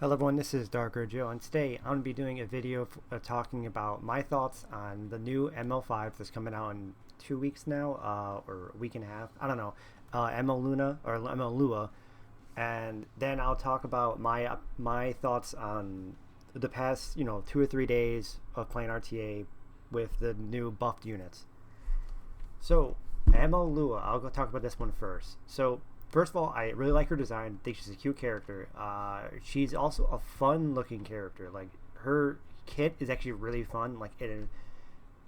Hello everyone, this is Darker Joe, and today I'm going to be doing a video talking about my thoughts on the new ML5 that's coming out in 2 weeks now, or a week and a half, I don't know, ML Luna, or ML Lua, and then I'll talk about my thoughts on the past, 2 or 3 days of playing RTA with the new buffed units. So, ML Lua, I'll go talk about this one first. So, first of all, I really like her design. I think she's a cute character. She's also a fun-looking character. Like, her kit is actually really fun.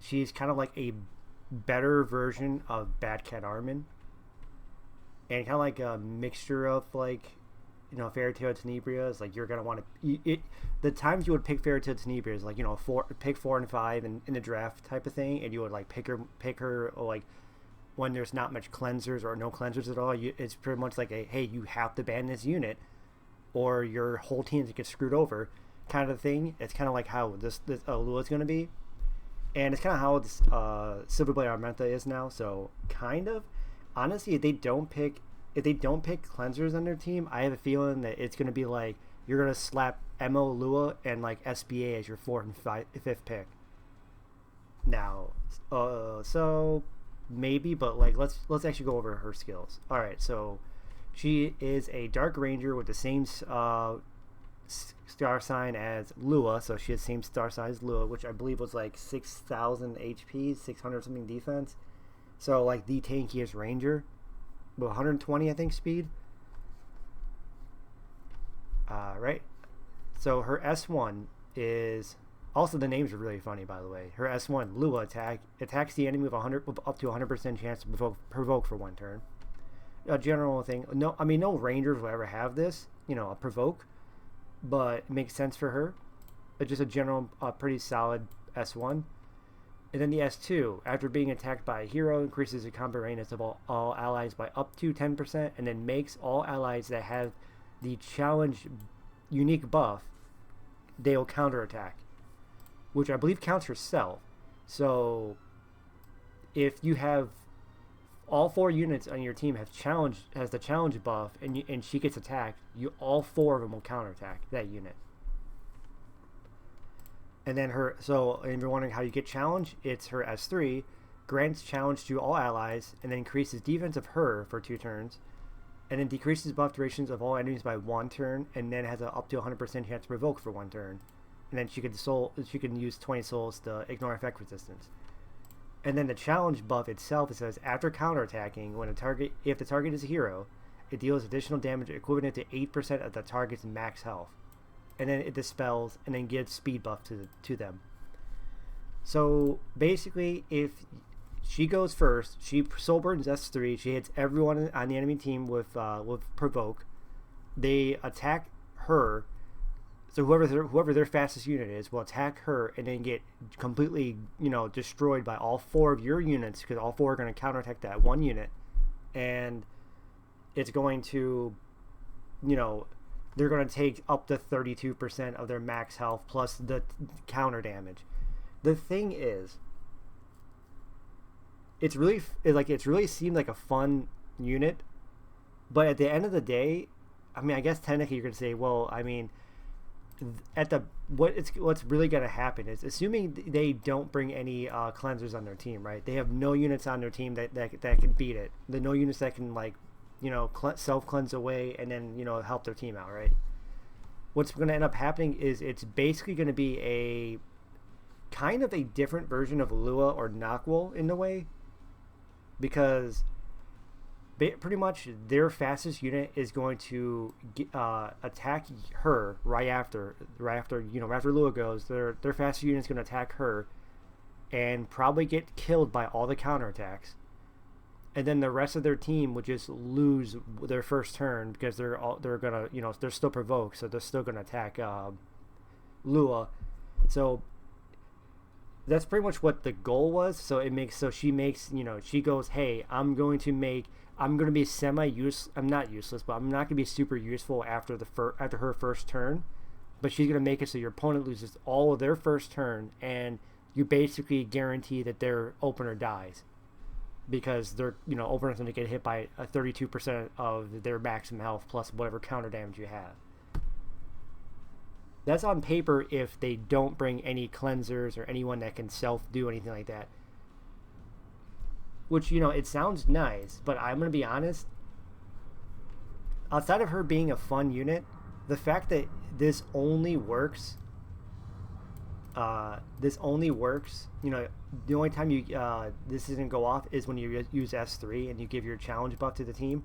She's kind of like a better version of Bad Cat Armin, and kind of like a mixture of Fairy Tail Tenebria is like you're gonna want to it. The times you would pick Fairy Tail Tenebria is pick 4 and 5 in the draft type of thing, and you would like pick her like when there's not much cleansers or no cleansers at all. It's pretty much like hey, you have to ban this unit or your whole team gets screwed over kind of thing. It's kind of like how this Lua is going to be, and it's kind of how this Silverblade Armenta is now. So kind of honestly, if they don't pick cleansers on their team, I have a feeling that it's going to be like you're going to slap ML Lua and like SBA as your 4th and 5th pick. Now, so maybe, but like let's actually go over her skills. All right, so she is a Dark Ranger with the same star sign as Lua, so she has the same star sign as Lua, which I believe was like 6,000 HP, 600 something defense. So like the tankiest Ranger with 120, I think, speed. Right. So her S1 is also, the names are really funny, by the way. Her S1 Lua attacks the enemy with up to 100% chance to provoke for 1 turn. A general thing. No, I mean no Rangers will ever have this. A provoke, but it makes sense for her. It's just a general, pretty solid S1. And then the S2, after being attacked by a hero, increases the combat radius of all allies by up to 10%, and then makes all allies that have the challenge unique buff, they will counterattack, which I believe counts herself. So if you have all 4 units on your team has the challenge buff, and she gets attacked, all 4 of them will counterattack that unit. And then if you're wondering how you get challenge, it's her S3 grants challenge to all allies, and then increases defense of her for 2 turns, and then decreases buff durations of all enemies by 1 turn, and then has up to 100% chance to provoke for 1 turn. And then she can use 20 souls to ignore effect resistance. And then the challenge buff itself, it says after counterattacking, if the target is a hero, it deals additional damage equivalent to 8% of the target's max health. And then it dispels and then gives speed buff to them. So basically, if she goes first, she soul burdens S3. She hits everyone on the enemy team with provoke. They attack her. So whoever their fastest unit is will attack her and then get completely, destroyed by all 4 of your units, because all 4 are going to counterattack that 1 unit, and it's going to, they're going to take up to 32% of their max health plus the counter damage. The thing is, it's really seemed like a fun unit, but at the end of the day, I mean, I guess technically you're going to say, well, I mean, what's really going to happen is, assuming they don't bring any cleansers on their team, right? They have no units on their team that can beat it. The no units that can self cleanse away and then help their team out, right? What's going to end up happening is it's basically going to be a kind of a different version of Lua or Noctwell in a way, because pretty much their fastest unit is going to attack her right after Lua goes. Their fastest unit is going to attack her and probably get killed by all the counterattacks, and then the rest of their team would just lose their first turn because they're gonna they're still provoked, so they're still gonna attack Lua. So that's pretty much what the goal was. So she goes, hey, I'm going to be I'm not useless, but I'm not going to be super useful after her first turn. But she's going to make it so your opponent loses all of their first turn, and you basically guarantee that their opener dies, because their opener's going to get hit by a 32% of their maximum health plus whatever counter damage you have. That's on paper if they don't bring any cleansers or anyone that can self do anything like that. Which, it sounds nice, but I'm going to be honest. Outside of her being a fun unit, the fact that this only works, the only time this doesn't go off is when you use S3 and you give your challenge buff to the team.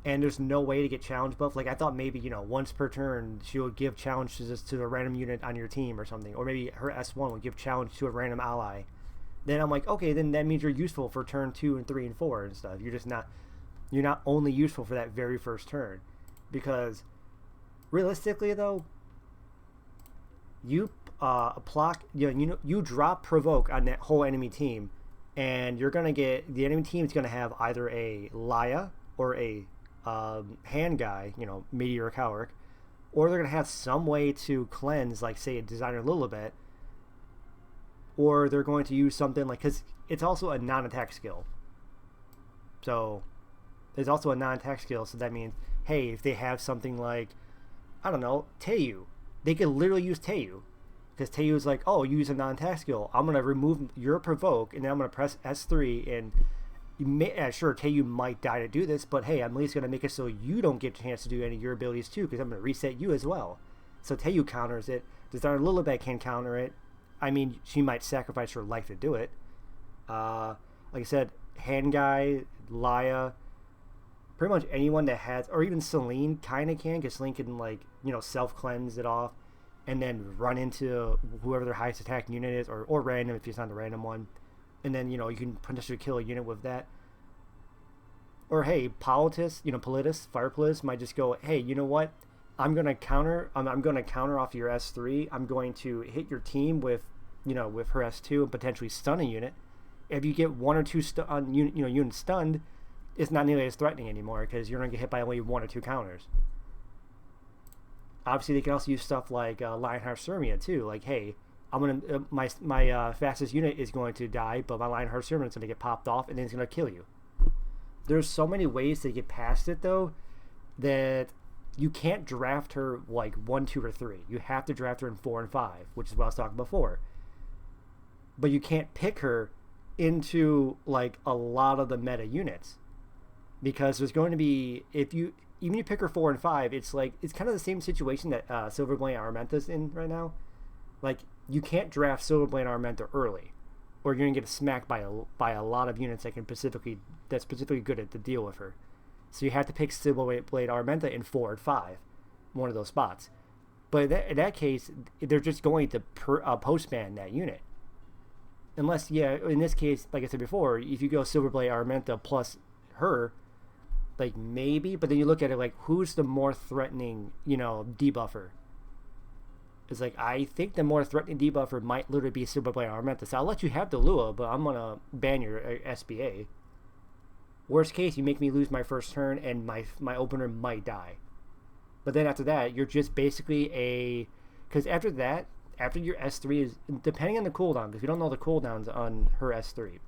And there's no way to get challenge buff. Like, I thought maybe, once per turn, she would give challenges to a random unit on your team or something. Or maybe her S1 would give challenge to a random ally. Then I'm like, okay, then that means you're useful for turn 2 and 3 and 4 and stuff. You're not only useful for that very first turn. Because, realistically, though, you you drop provoke on that whole enemy team, and you're going to get, the enemy team is going to have either a Laya or a hand guy, meteor coward, or they're going to have some way to cleanse, like say a designer Lilibet, or they're going to use something like, because it's also a non-attack skill, so there's also a non-attack skill, so that means, hey, if they have something like, I don't know, Teiyu, they could literally use Teiyu, because Teiyu is like, oh, use a non-attack skill, I'm going to remove your provoke, and then I'm going to press S3, and sure, Teiyu might die to do this, but hey, I'm at least going to make it so you don't get a chance to do any of your abilities too, because I'm going to reset you as well. So Teiyu counters it. Designer Lilibet can counter it. I mean, she might sacrifice her life to do it. Like I said, hand guy, Laya, pretty much anyone that has, or even Celine kind of can, because Celine can, self-cleanse it off, and then run into whoever their highest attack unit is, or random if it's not the random one. And then, you can potentially kill a unit with that. Or, hey, Politis, Fire Politis might just go, hey, you know what? I'm going to counter off your S3. I'm going to hit your team with her S2 and potentially stun a unit. If you get one or two units stunned, it's not nearly as threatening anymore because you're going to get hit by only one or two counters. Obviously, they can also use stuff like Lionheart Sirmia, too. Like, hey, I'm gonna my fastest unit is going to die, but my Lionheart Sermon is going to get popped off, and then it's going to kill you. There's so many ways to get past it, though, that you can't draft her like 1, 2, or 3. You have to draft her in 4 and 5, which is what I was talking before. But you can't pick her into like a lot of the meta units because there's going to be, even if you pick her 4 and 5, it's kind of the same situation that Silverblade Armenta's in right now. Like, you can't draft Silverblade Armenta early, or you're gonna get smacked by a lot of units that's specifically good at the deal with her. So you have to pick Silverblade Armenta in 4 and 5, one of those spots. But in that case, they're just going to post-ban that unit. Unless, in this case, like I said before, if you go Silverblade Armenta plus her, like maybe, but then you look at it like, who's the more threatening, debuffer? It's like, I think the more threatening debuffer might literally be Silverblade Armenta. So I'll let you have the Lua, but I'm going to ban your SBA. Worst case, you make me lose my first turn and my opener might die. But then after that, you're just basically because after your S3 is, depending on the cooldown, because we don't know the cooldowns on her S3.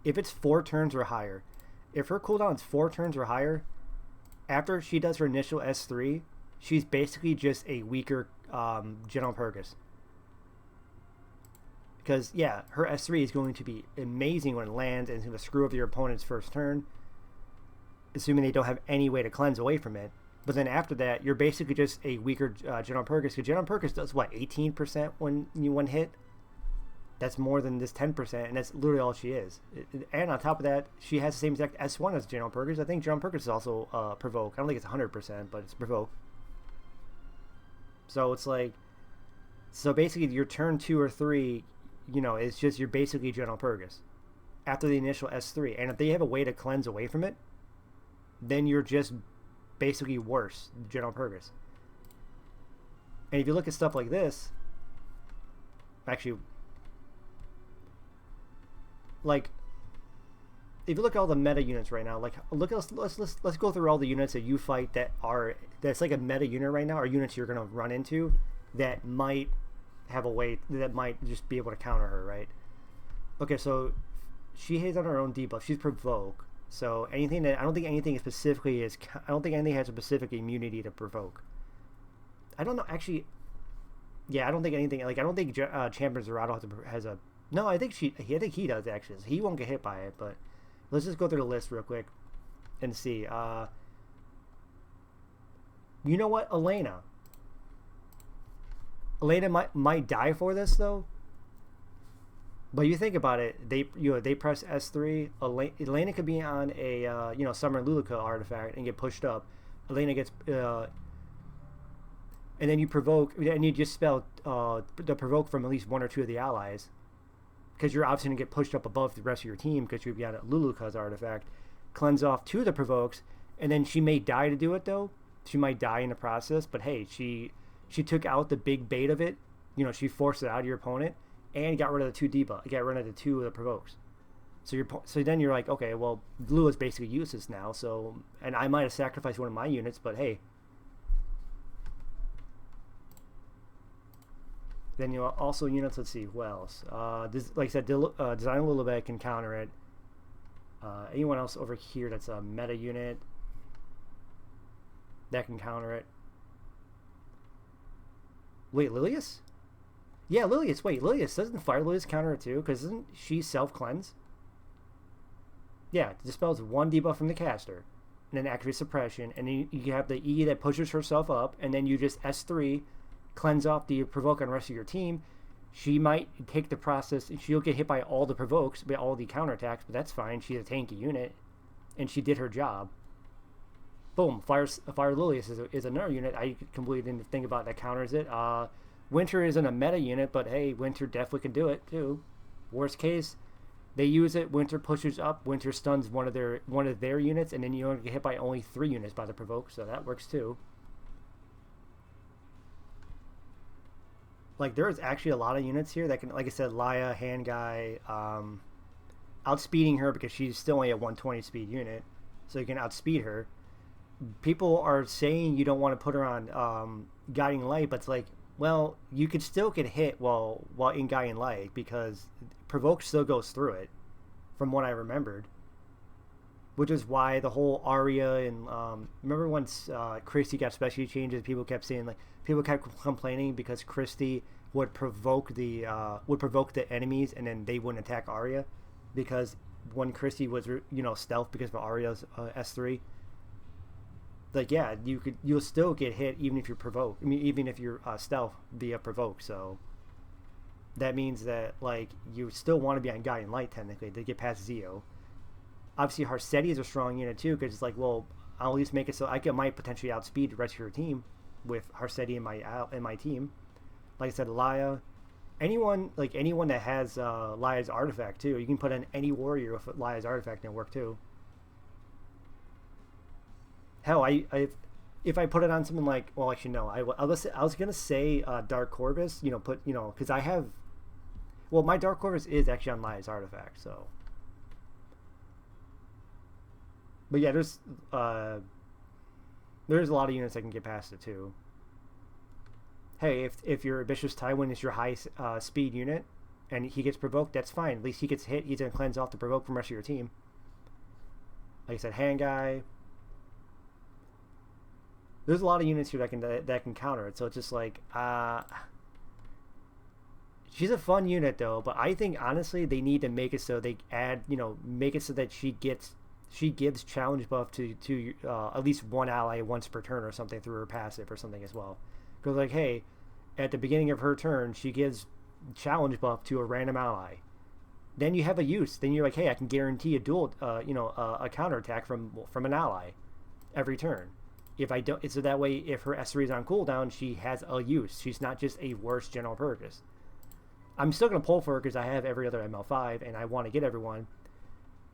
If it's 4 turns or higher, if her cooldown is 4 turns or higher, after she does her initial S3, she's basically just a weaker General Purgus. Because, her S3 is going to be amazing when it lands and it's going to screw up your opponent's first turn, assuming they don't have any way to cleanse away from it. But then after that, you're basically just a weaker General Purgus, because General Purgus does, 18% when you one hit? That's more than this 10%, and that's literally all she is. And on top of that, she has the same exact S1 as General Purgus. I think General Purgus is also Provoke. I don't think it's 100%, but it's Provoke. So it's like, so basically your turn 2 or 3, it's just, you're basically General Purgus after the initial S3. And if they have a way to cleanse away from it, then you're just basically worse General Purgus. And if you look at stuff like this, actually, like, if you look at all the meta units right now, like, let's go through all the units that you fight that's like a meta unit right now, or units you're gonna run into that might have a way that might just be able to counter her, right? Okay, so she has on her own debuff. She's Provoke. So I don't think anything has a specific immunity to Provoke. I don't know actually. Yeah, I don't think anything like I don't think Champion Dorado has a. No, I think I think he does actually. So he won't get hit by it, but let's just go through the list real quick and see. You know what, Elena might die for this though. But you think about it, they press S3. Elena could be on a Summer Luluka artifact and get pushed up. Elena gets and then you provoke, and you just spell the provoke from at least one or two of the allies, because you're obviously gonna get pushed up above the rest of your team because you've got Luluka's artifact. Cleanse off two of the provokes, and then she may die to do it though. She might die in the process, but hey, she took out the big bait of it. She forced it out of your opponent and got rid of the two debuff, got rid of the two of the provokes. So then you're like, okay, well, Lua's basically useless now. So, and I might have sacrificed one of my units, but hey. Then you also units. Let's see who else. Like I said, Design Lulubeg can counter it. Anyone else over here that's a meta unit that can counter it? Wait, Lilius? Yeah, Lilius. Wait, Lilius, doesn't Fire Lilius counter it too? Because isn't she self-cleanse? Yeah, it dispels one debuff from the caster, and then activates suppression, and then you have the E that pushes herself up, and then you just S3, cleanse off the provoke on the rest of your team. She might take the process, and she'll get hit by all the provokes, by all the counterattacks, but that's fine. She's a tanky unit, and she did her job. Boom, Fire Lilius is another unit I completely didn't think about that counters it. Winter isn't a meta unit, but hey, Winter definitely can do it too. Worst case, they use it. Winter pushes up. Winter stuns one of their units, and then you only get hit by only 3 units by the provoke, so that works too. Like there's actually a lot of units here that can, like I said, Laya, Hand Guy, outspeeding her because she's still only a 120 speed unit, so you can outspeed her. People are saying you don't want to put her on Guiding Light, but it's like, well, you could still get hit while in Guiding Light because Provoke still goes through it, from what I remembered. Which is why the whole Arya and remember once Christie got specialty changes, people kept complaining because Christie would provoke the enemies and then they wouldn't attack Arya because when Christie was stealth because of Arya's S3. Like, yeah, you'll still get hit even if you're provoke. I mean, even if you're stealth via provoke. So that means that like you still want to be on Guiding Light technically to get past Zio. Obviously, Harsetti is a strong unit too because it's like, well, I'll at least make it so I might potentially outspeed the rest of your team with Harsetti in my team. Like I said, Laya, anyone that has Laya's artifact too. You can put in any warrior with Laya's artifact and it'll work too. Hell, if I put it on something like, well, actually no, I was gonna say Dark Corvus, because I have, well, my Dark Corvus is actually on Laya's artifact, so. But yeah, there's a lot of units that can get past it too. Hey, if your Ambitious Tywin is your high speed unit, and he gets provoked, that's fine. At least he gets hit. He's gonna cleanse off the provoke from the rest of your team. Like I said, Hand Guy. There's a lot of units here that can counter it. So it's just like, she's a fun unit though. But I think honestly they need to make it so they add, make it so that she gives challenge buff to at least one ally once per turn or something through her passive or something as well. Because like, hey, at the beginning of her turn, she gives challenge buff to a random ally. Then you have a use. Then you're like, hey, I can guarantee a dual, a counterattack from an ally every turn. If I don't, so that way, if her S3 is on cooldown, she has a use. She's not just a worse general purpose. I'm still gonna pull for her because I have every other ML5 and I want to get everyone.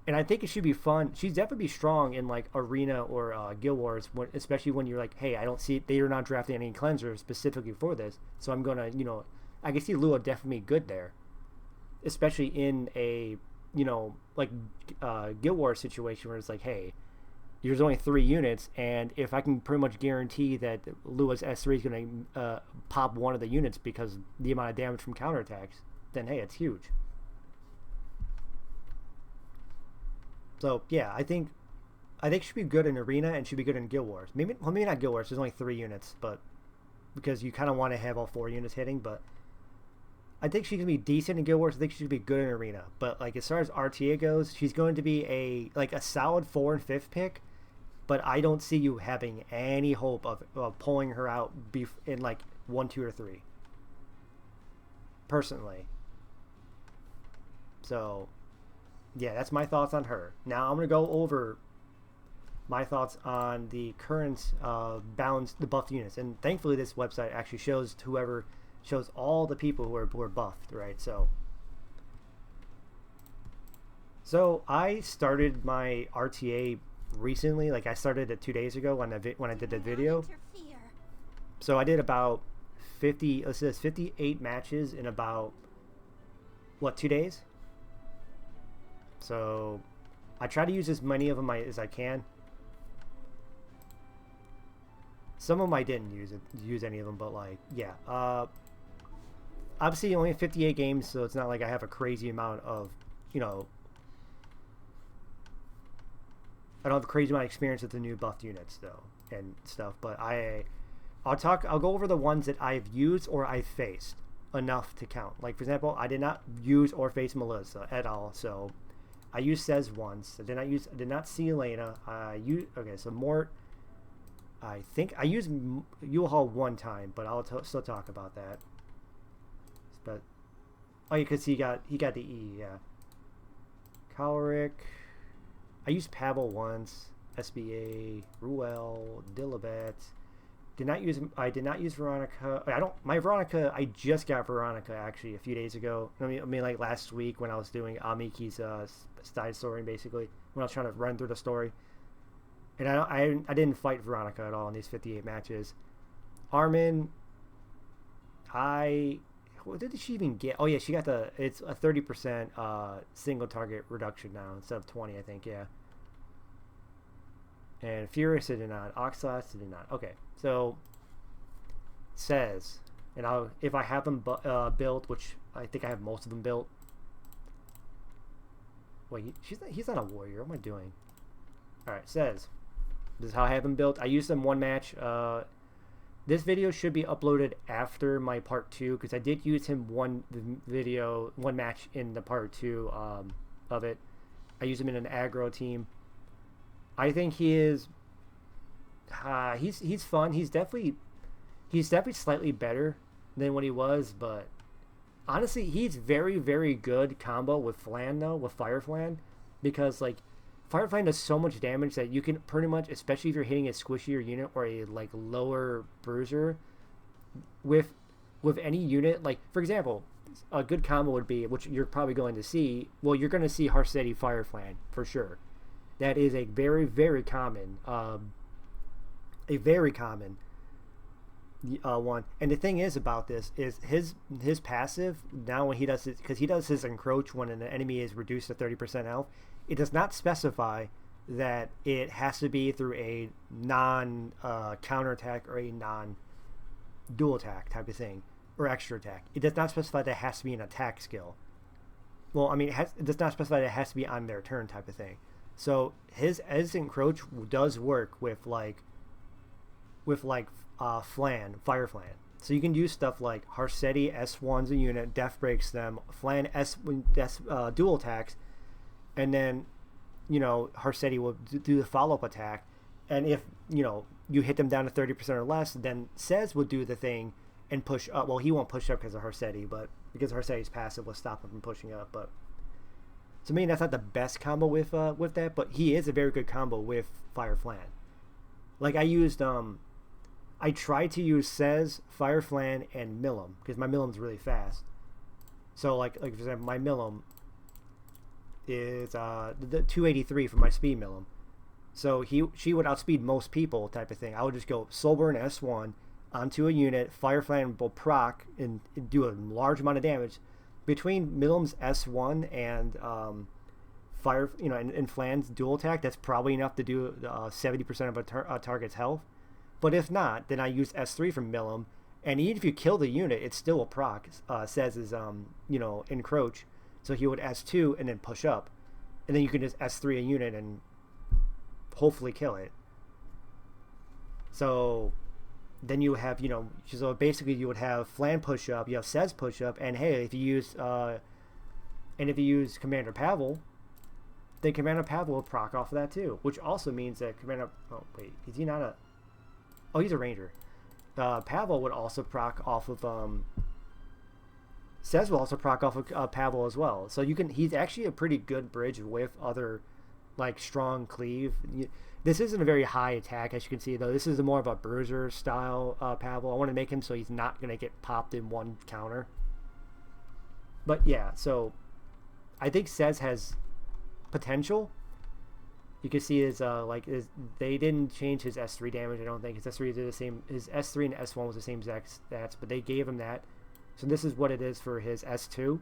And I think it should be fun. She's definitely be strong in like Arena or Guild Wars, especially when you're like, hey, I don't see they are not drafting any cleansers specifically for this, so I'm gonna, I can see Lua definitely good there, especially in a, like Guild Wars situation where it's like, hey, there's only 3 units, and if I can pretty much guarantee that Lua's S3 is going to pop one of the units because the amount of damage from counterattacks, then hey, it's huge. So yeah, I think she'd be good in Arena and she'd be good in Guild Wars. Maybe not Guild Wars. There's only 3 units, but because you kind of want to have all 4 units hitting, but I think she can be decent in Guild Wars. I think she can be good in Arena. But like as far as RTA goes, she's going to be a solid 4th and 5th pick. But I don't see you having any hope of pulling her out in like 1, 2, or 3. Personally. So, yeah, that's my thoughts on her. Now I'm gonna go over my thoughts on the current the buffed units, and thankfully this website actually shows all the people who are buffed, right? So I started my RTA recently, like I started it 2 days ago when I did the video. So I did about 58 matches in about 2 days. So I try to use as many of them as I can. Some of them I didn't use any of them, but like yeah. Obviously only 58 games, so it's not like I have a crazy amount of, I don't have a crazy amount of experience with the new buffed units though and stuff, but I'll go over the ones that I've used or I've faced enough to count. Like for example, I did not use or face Melissa at all, so I used Cez once. I did not see Elena. So Mort. I think I used U-Haul one time, but I'll still talk about that. But oh, because he got the E, yeah. Calric. I used Pavel once. SBA, Ruel, Dillabat. I did not use Veronica. My Veronica, I just got Veronica actually a few days ago. I mean like last week when I was doing Amiki's side story, basically when I was trying to run through the story. And I didn't fight Veronica at all in these 58 matches. Armin, what did she even get? Oh yeah, she got it's a 30% single target reduction now instead of 20, I think, yeah. And Furious did not. Oxalas did not. Okay, so Cez, and if I have them built, which I think I have most of them built. Wait, he's not a warrior. What am I doing? All right, Cez. This is how I have them built. I used them one match. This video should be uploaded after my part 2 because I did use him one match in the part 2 of it. I used him in an aggro team. I think he is. He's fun. He's definitely slightly better than what he was, but honestly, he's very, very good combo with Flan though, with Fire Flan, because like Fire Flan does so much damage that you can pretty much, especially if you're hitting a squishier unit or a like lower bruiser, with any unit. Like for example, a good combo would be, which you're probably going to see. Well, you're going to see Harsetti Fire Flan for sure. That is a very, very common, one. And the thing is about this is his passive, now when he does it, because he does his encroach when an enemy is reduced to 30% health, it does not specify that it has to be through a non counterattack or a non dual attack type of thing, or extra attack. It does not specify that it has to be an attack skill. Well, I mean, it does not specify that it has to be on their turn type of thing. So his encroach does work with Flan, Fire Flan. So you can use stuff like Harsetti S1's a unit, Death breaks them, Flan dual attacks, and then Harsetti will do the follow-up attack, and if you hit them down to 30% or less, then Cez will do the thing and push up. Well, he won't push up because of Harsetti, but because Harsetti's passive will stop him from pushing up. But to me, that's not the best combo with that, but he is a very good combo with Fire Flan. Like I tried to use Cez, Fire Flan, and Millum because my Millum's really fast. So like for example, my Millum is the 283 for my speed Millum. So she would outspeed most people type of thing. I would just go Soulburn S1 onto a unit, Fire Flan will proc and do a large amount of damage. Between Millum's S1 and Fire, and Flan's dual attack, that's probably enough to do 70% of a target's health. But if not, then I use S3 from Millum, and even if you kill the unit, it's still a proc. Says is encroach, so he would S2 and then push up, and then you can just S3 a unit and hopefully kill it. So then you have, so basically you would have Flan push up, you have Says push up, and hey, if you use Commander Pavel, then Commander Pavel will proc off of that too, which also means that oh wait, is he not a? Oh, he's a Ranger. Pavel would also proc off of Says will also proc off of Pavel as well. So he's actually a pretty good bridge with other like strong cleave. This isn't a very high attack, as you can see, though. This is more of a bruiser style Pavel. I want to make him so he's not going to get popped in one counter. But yeah, so I think Says has potential. You can see they didn't change his S3 damage. I don't think his S3 did the same. His S3 and S1 was the same exact stats, but they gave him that. So this is what it is for his S2.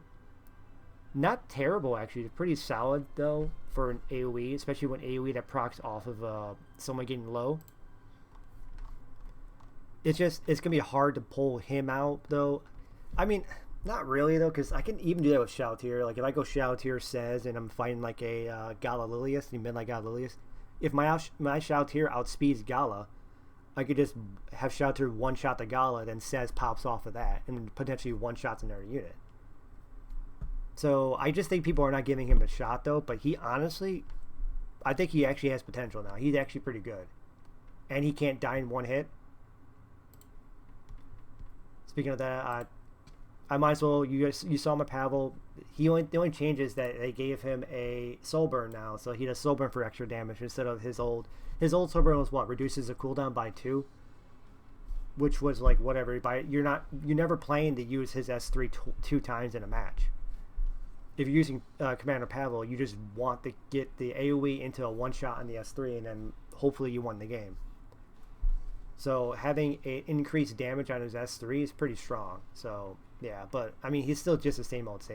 Not terrible, actually. It's pretty solid, though, for an AoE, especially when AoE that procs off of someone getting low. It's going to be hard to pull him out, though. I mean, not really, though, because I can even do that with Shoutir. Like, if I go Shoutir Says and I'm fighting, like, a Gala Lilius, the midnight Gala Lilius, if my Shoutir outspeeds Gala, I could just have Shoutir one-shot the Gala, then Says pops off of that, and potentially one-shots another unit. So I just think people are not giving him a shot, though. But he honestly, I think he actually has potential now. He's actually pretty good, and he can't die in one hit. Speaking of that, I might as well. You saw my Pavel. The only change is that they gave him a soul burn now, so he does soul burn for extra damage instead of his old soul burn was what, reduces the cooldown by 2, which was like whatever. You're never playing to use his S3 two times in a match. If you're using Commander Pavel, you just want to get the AoE into a one-shot on the S3, and then hopefully you won the game. So having an increased damage on his S3 is pretty strong. So yeah, but I mean, he's still just the same old.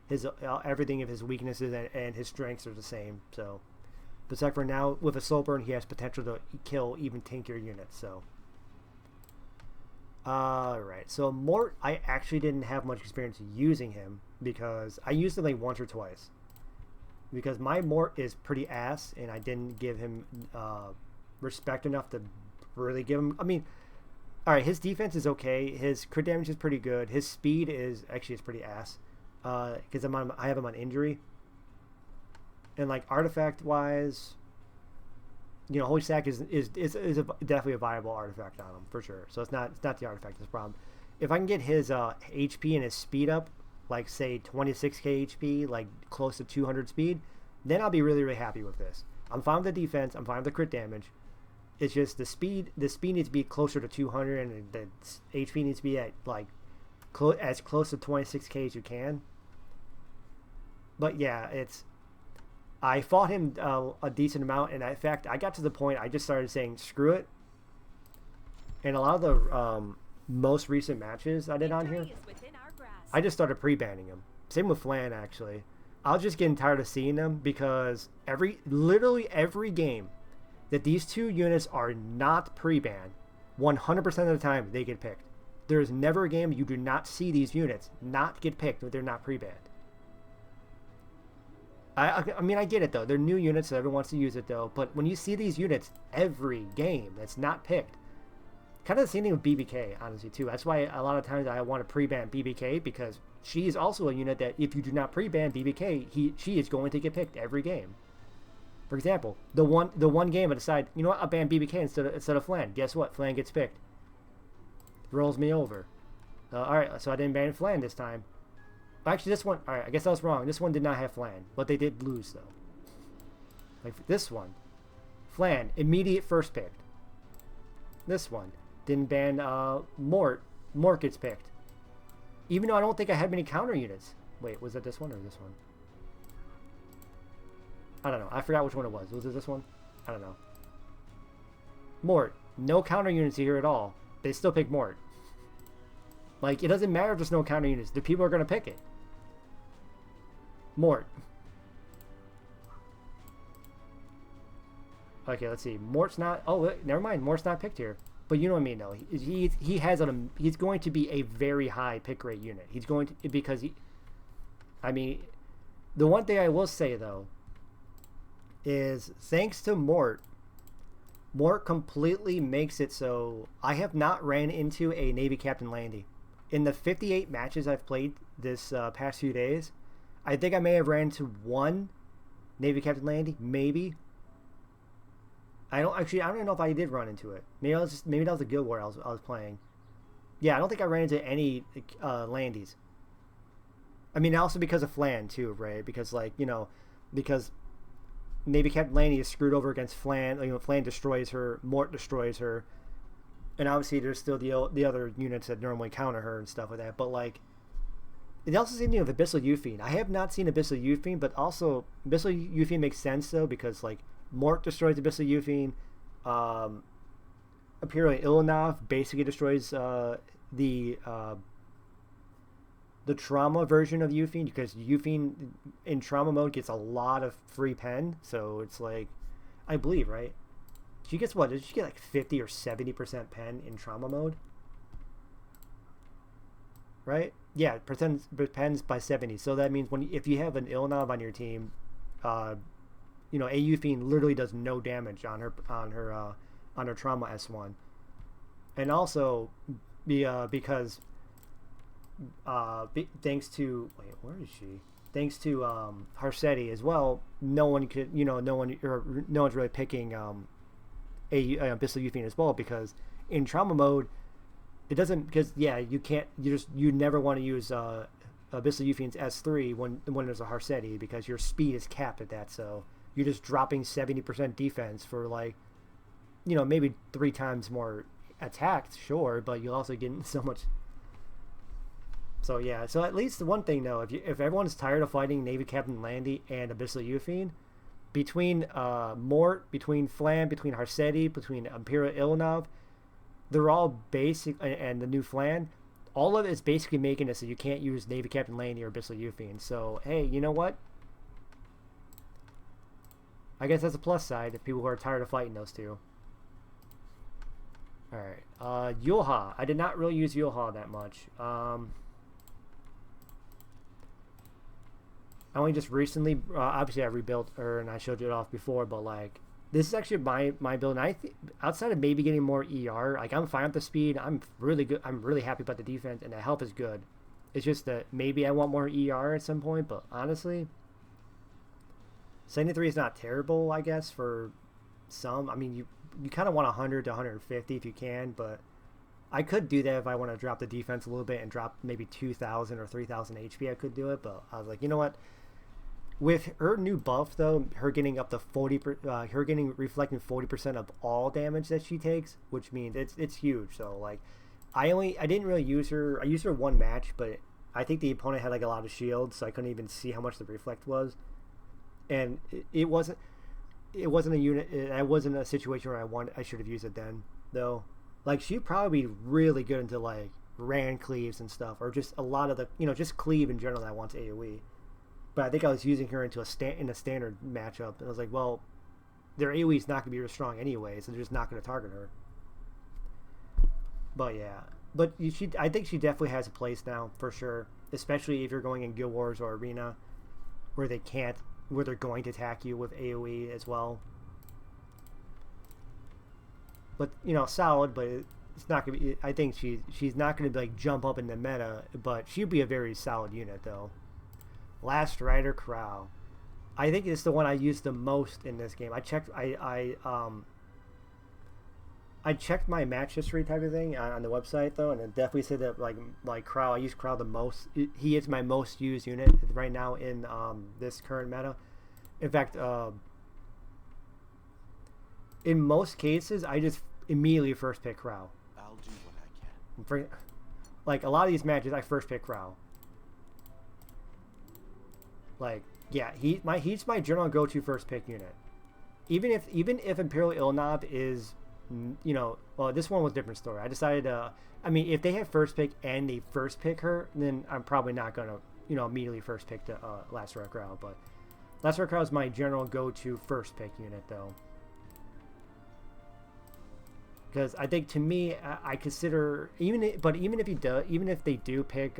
His everything of his weaknesses and his strengths are the same. So, but except for now, with a soul burn, he has potential to kill even tankier units. So. Alright, so Mort, I actually didn't have much experience using him because I used him like once or twice. Because my Mort is pretty ass, and I didn't give him respect enough to really give him. I mean, alright, his defense is okay. His crit damage is pretty good. His speed is pretty ass. Because I have him on injury. And like artifact wise, Holy Stack is definitely a viable artifact on him for sure. So it's not the artifact that's the problem. If I can get his HP and his speed up, like say 26k HP, like close to 200 speed, then I'll be really, really happy with this. I'm fine with the defense. I'm fine with the crit damage. It's just the speed. The speed needs to be closer to 200, and the HP needs to be at like as close to 26k as you can. But yeah, I fought him a decent amount, and in fact, I got to the point I just started saying screw it. And a lot of the most recent matches I did on here, I just started pre-banning him. Same with Flan, actually. I was just getting tired of seeing them because literally every game that these two units are not pre-banned, 100% of the time they get picked. There is never a game you do not see these units not get picked if they're not pre-banned. I mean, I get it, though. They're new units, so everyone wants to use it, though. But when you see these units every game that's not picked, kind of the same thing with BBK, honestly, too. That's why a lot of times I want to pre-ban BBK, because she is also a unit that if you do not pre-ban BBK, she is going to get picked every game. For example, the one game I decide, you know what, I'll ban BBK instead of Flan. Guess what? Flan gets picked. Rolls me over. Alright, so I didn't ban Flan this time. Actually, this one, alright, I guess I was wrong. This one did not have Flan, but they did lose, though. Like this one. Flan, immediate first picked. This one. Didn't ban Mort. Mort gets picked. Even though I don't think I had many counter units. Wait, was it this one or this one? I don't know. I forgot which one it was. Was it this one? I don't know. Mort. No counter units here at all. They still pick Mort. Like, it doesn't matter if there's no counter units. The people are going to pick it. Mort. Okay, let's see. Mort's not... Oh, never mind. Mort's not picked here. But you know what I mean, though. He has he's going to be a very high pick rate unit. He's going to... Because he... I mean... The one thing I will say, though, is thanks to Mort, Mort completely makes it so I have not ran into a Navy Captain Landy. In the 58 matches I've played this past few days, I think I may have ran into one Navy Captain Landy, maybe. I don't even know if I did run into it. Maybe that was a Guild War I was playing. Yeah, I don't think I ran into any Landies. I mean, also because of Flan too, right? Because because Navy Captain Landy is screwed over against Flan. Flan destroys her, Mort destroys her, and obviously there's still the other units that normally counter her and stuff like that. But like, it also seems with Abyssal Euphine. I have not seen Abyssal Euphine, but also Abyssal Euphine makes sense though because like Mort destroys Abyssal Euphine. Imperial Ilanov basically destroys the trauma version of Euphine because Euphine in trauma mode gets a lot of free pen. So it's like, I believe, right? She gets what? Did she get like 50 or 70% pen in trauma mode? Right? Yeah, pens by 70. So that means if you have an Ilanov on your team, a Euphine literally does no damage on her trauma S1, and also because thanks to where is she? Thanks to Harsetti as well. No one's really picking a Abyssal Euphine as well because in trauma mode it doesn't because you never want to use Abyssal Euphine's S3 when there's a Harsetti because your speed is capped at that, so you're just dropping 70% defense for maybe 3 times more attacked, sure, but you'll also get so much. So yeah, so at least the one thing though, if everyone's tired of fighting Navy Captain Landy and Abyssal Euphine, between Mort, between Flan, between Harsetti, between Imperial Ilanov, they're all basic, and the new Flan, all of it is basically making it so you can't use Navy Captain Landy or Abyssal Euphine. So hey, you know what? I guess that's a plus side if people who are tired of fighting those two. Alright. Yulha. I did not really use Yulha that much. I only just recently, obviously I rebuilt her and I showed you it off before, but like, this is actually my build. And outside of maybe getting more ER, like I'm fine with the speed. I'm really good. I'm really happy about the defense and the health is good. It's just that maybe I want more ER at some point, but honestly, 73 is not terrible, I guess, for some. I mean, you kind of want 100 to 150 if you can, but I could do that if I want to drop the defense a little bit and drop maybe 2,000 or 3,000 HP. I could do it, but I was like, you know what? With her new buff, though, her getting up to 40%, her getting reflecting 40% of all damage that she takes, which means it's huge. So like, I didn't really use her. I used her one match, but I think the opponent had like a lot of shields, so I couldn't even see how much the reflect was. And it wasn't a unit. It wasn't a situation where I should have used it then, though. Like, she'd probably be really good into like Rand cleaves and stuff, or just a lot of the just cleave in general that wants AOE. But I think I was using her in a standard matchup, and I was like, well, their AOE is not going to be real strong anyway, so they're just not going to target her. But yeah, I think she definitely has a place now for sure, especially if you're going in Guild Wars or Arena, where they're going to attack you with AOE as well. But solid, but it's not gonna be. I think she's not gonna be like jump up in the meta, but she'd be a very solid unit though. Last Rider Crow, I think it's the one I used the most in this game. I checked. I checked my match history type of thing on the website though, and it definitely said that like Crow. I use Crow the most. He is my most used unit right now in this current meta. In fact, in most cases, I just immediately first pick Crow. I'll do what I can. Like a lot of these matches, I first pick Crow. Like, yeah, he's my general go-to first pick unit. Even if Imperial Ilanov is, well, this one was a different story. I decided if they have first pick and they first pick her, then I'm probably not gonna immediately first pick the Last Rider Crow. But Last Rider Crow is my general go-to first pick unit though. Because I think to me, I consider even if they do pick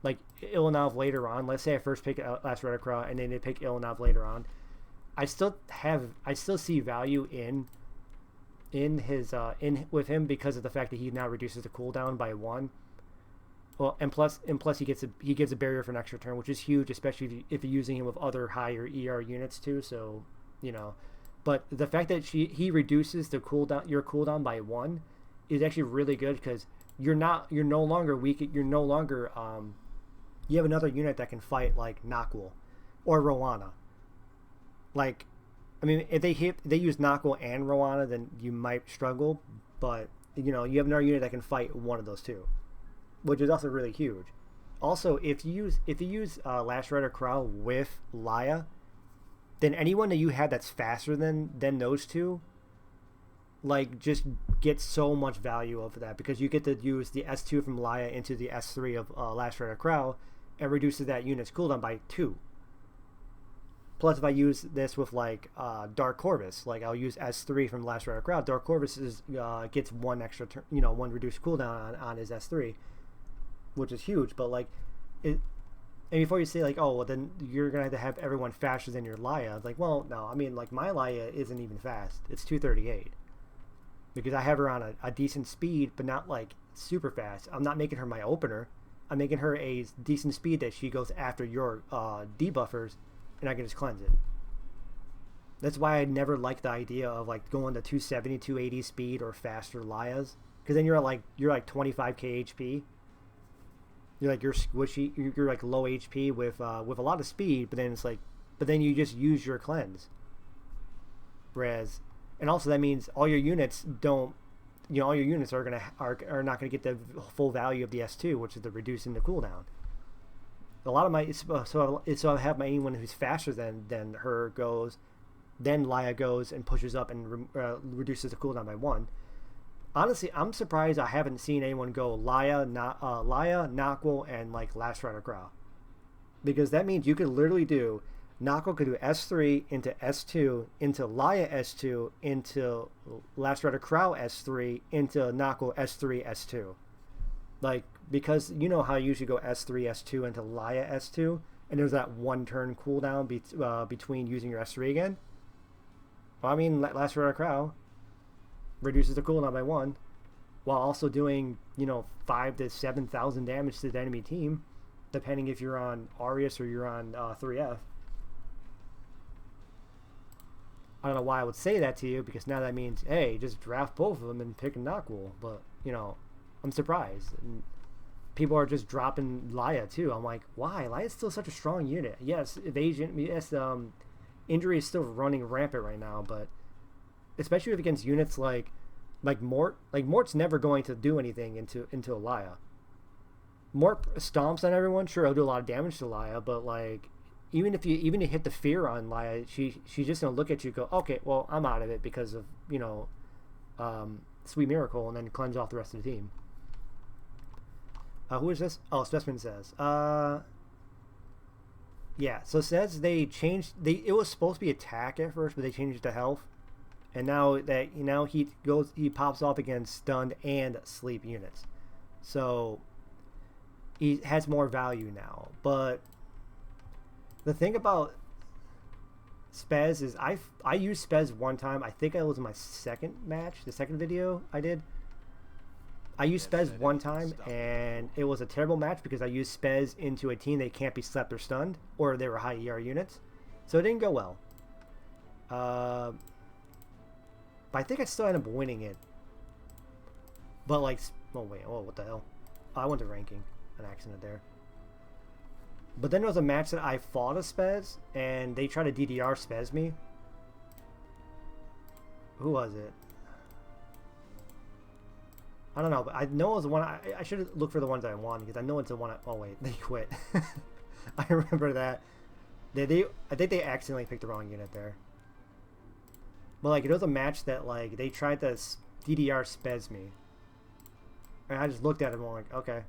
like Ilanov later on, let's say I first pick Last Rider Crow and then they pick Ilanov later on, I still see value in in his in with him because of the fact that he now reduces the cooldown by 1. Well, and plus he gets a barrier for an extra turn, which is huge, especially if you're using him with other higher ER units too. So, you know, but the fact that he reduces the cooldown by 1 is actually really good because you're no longer weak. You're no longer you have another unit that can fight like Nakwal or Rowana. Like, I mean, if they use Nakwal and Rowana, then you might struggle. But you know, you have another unit that can fight one of those two, which is also really huge. Also, if you use Last Rider Crow with Laya, then anyone that you have that's faster than those two, like, just gets so much value over that because you get to use the S2 from Laya into the S3 of Last Rider Crow and reduces that unit's cooldown by 2. Plus, if I use this with like Dark Corvus, like I'll use S3 from Last Rider Crow. Dark Corvus gets 1 extra turn, 1 reduced cooldown on his S3, which is huge. But like it, and before you say like, oh well, then you're gonna have everyone faster than your Laya. It's like, well, no, I mean, like, my Laya isn't even fast. It's 238 because I have her on a decent speed, but not like super fast. I'm not making her my opener. I'm making her a decent speed that she goes after your debuffers, and I can just cleanse it. That's why I never liked the idea of like going to 270, 280 speed or faster Layas, because then you're like 25k HP. You're squishy. You're like low HP with a lot of speed, but then you just use your cleanse. Whereas, and also that means all your units don't. All your units are not gonna get the full value of the S2, which is the reducing the cooldown. A lot of my so I have my anyone who's faster than her goes, then Laya goes and pushes up and reduces the cooldown by 1. Honestly, I'm surprised I haven't seen anyone go Laya, Nakwal, and like Last Rider Crow, because that means you could literally do Nakwal could do S3 into S2 into Laya S2 into Last Rider Crow S3 into Nakwal S3 S2, like, because you know how you usually go S3 S2 into Laya S2, and there's that 1 turn cooldown between using your S3 again. Well, I mean, Last Rider Crow reduces the cooldown by 1, while also doing 5,000 to 7,000 damage to the enemy team, depending if you're on Arius or you're on 3F. I don't know why I would say that to you, because now that means, hey, just draft both of them and pick a Nakwal. But I'm surprised. And people are just dropping Laya too. I'm like, why? Laya's still such a strong unit. Yes, evasion. Yes, injury is still running rampant right now, but especially against units like Mort. Like, Mort's never going to do anything into a Laya. Mort stomps on everyone. Sure, he'll do a lot of damage to Laya, but like, even if you hit the fear on Laya, she's just gonna look at you and go, okay, well, I'm out of it because of Sweet Miracle, and then cleanse off the rest of the team. Who is this? Oh, Specimen says. Yeah, so it says they changed. It was supposed to be attack at first, but they changed it to health, and now he pops off against stunned and sleep units, so he has more value now. But the thing about Spez is I used Spez one time. I think it was my second match, the second video I did. I used Spez one time, and it was a terrible match because I used Spez into a team that can't be slept or stunned, or they were high ER units, so it didn't go well. But I think I still ended up winning it. But like, oh wait, oh what the hell? I went to ranking, an accident there. But then there was a match that I fought a Spez, and they tried to DDR Spez me. Who was it? I don't know, but I know it was the one. I should look for the ones I won, because I know it's the one. Oh wait, they quit. I remember that. I think they accidentally picked the wrong unit there. But like, it was a match that like they tried to DDR Spez me, and I just looked at him and I'm like, okay.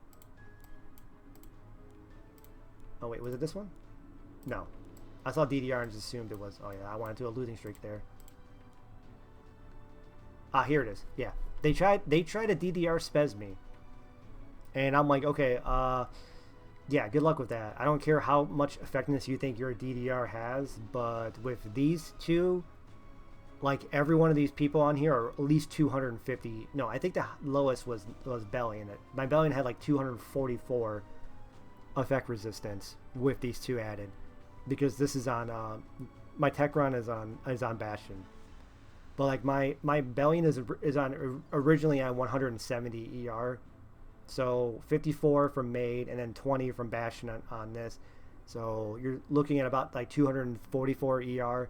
Oh wait, was it this one? No, I saw DDR and just assumed it was. Oh yeah, I wanted to do a losing streak there. Ah, here it is. Yeah. They tried to DDR Spez me, and I'm like, okay, yeah, good luck with that. I don't care how much effectiveness you think your DDR has, but with these two, like every one of these people on here are at least 250. No, I think the lowest was Bellion. My Bellion had like 244 effect resistance with these two added, because this is on my tech run is on Bastion. But like my Bellion is on originally on 170 ER, so 54 from Maid and then 20 from Bastion on this. So you're looking at about like 244 ER.